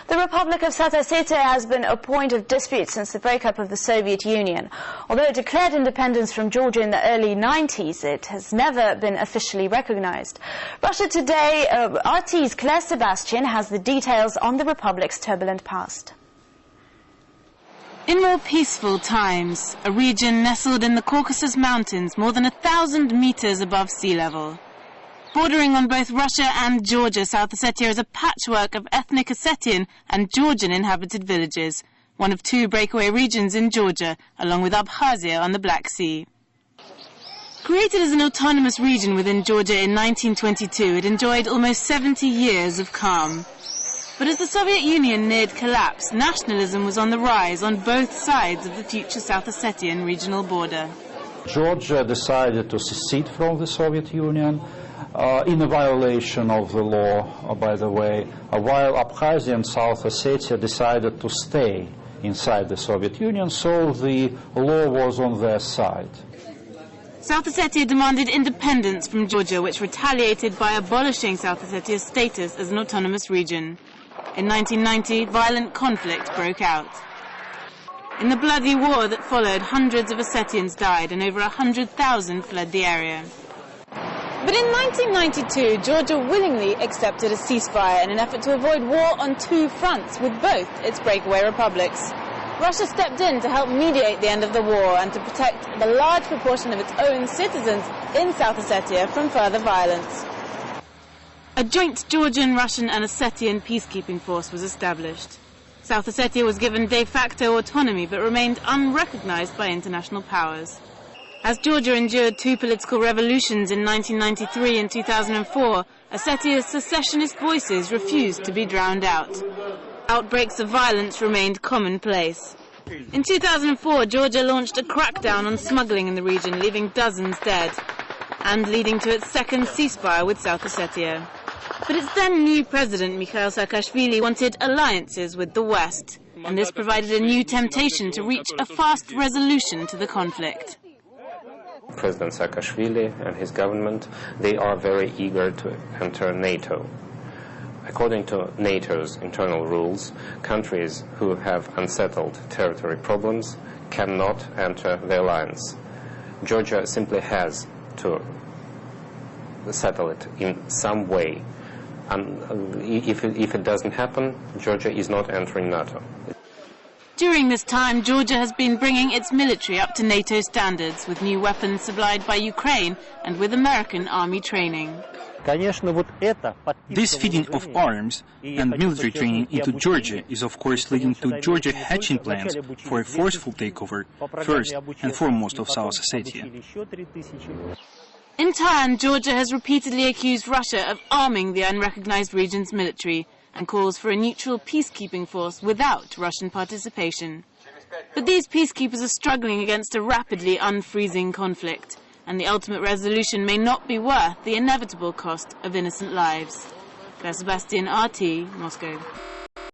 The Republic of South Ossetia has been a point of dispute since the breakup of the Soviet Union. Although it declared independence from Georgia in the early 90s, it has never been officially recognized. Russia Today, RT's Claire Sebastian has the details on the Republic's turbulent past. In more peaceful times, a region nestled in the Caucasus Mountains more than 1,000 meters above sea level. Bordering on both Russia and Georgia, South Ossetia is a patchwork of ethnic Ossetian and Georgian inhabited villages, one of two breakaway regions in Georgia, along with Abkhazia on the Black Sea. Created as an autonomous region within Georgia in 1922, it enjoyed almost 70 years of calm. But as the Soviet Union neared collapse, nationalism was on the rise on both sides of the future South Ossetian regional border. Georgia decided to secede from the Soviet Union in a violation of the law, by the way, while Abkhazia and South Ossetia decided to stay inside the Soviet Union, so the law was on their side. South Ossetia demanded independence from Georgia, which retaliated by abolishing South Ossetia's status as an autonomous region. In 1990, violent conflict broke out. In the bloody war that followed, hundreds of Ossetians died and over 100,000 fled the area. But in 1992, Georgia willingly accepted a ceasefire in an effort to avoid war on two fronts with both its breakaway republics. Russia stepped in to help mediate the end of the war and to protect the large proportion of its own citizens in South Ossetia from further violence. A joint Georgian, Russian and Ossetian peacekeeping force was established. South Ossetia was given de facto autonomy but remained unrecognized by international powers. As Georgia endured two political revolutions in 1993 and 2004, Ossetia's secessionist voices refused to be drowned out. Outbreaks of violence remained commonplace. In 2004, Georgia launched a crackdown on smuggling in the region, leaving dozens dead, and leading to its second ceasefire with South Ossetia. But its then new president, Mikhail Saakashvili, wanted alliances with the West, and this provided a new temptation to reach a fast resolution to the conflict. President Saakashvili and his government, they are very eager to enter NATO. According to NATO's internal rules, countries who have unsettled territory problems cannot enter the alliance. Georgia simply has to settle it in some way. And if it doesn't happen, Georgia is not entering NATO. During this time, Georgia has been bringing its military up to NATO standards, with new weapons supplied by Ukraine and with American army training. This feeding of arms and military training into Georgia is of course leading to Georgia hatching plans for a forceful takeover, first and foremost of South Ossetia. In turn, Georgia has repeatedly accused Russia of arming the unrecognized region's military and calls for a neutral peacekeeping force without Russian participation. But these peacekeepers are struggling against a rapidly unfreezing conflict, and the ultimate resolution may not be worth the inevitable cost of innocent lives. Claire Sebastian, RT, Moscow.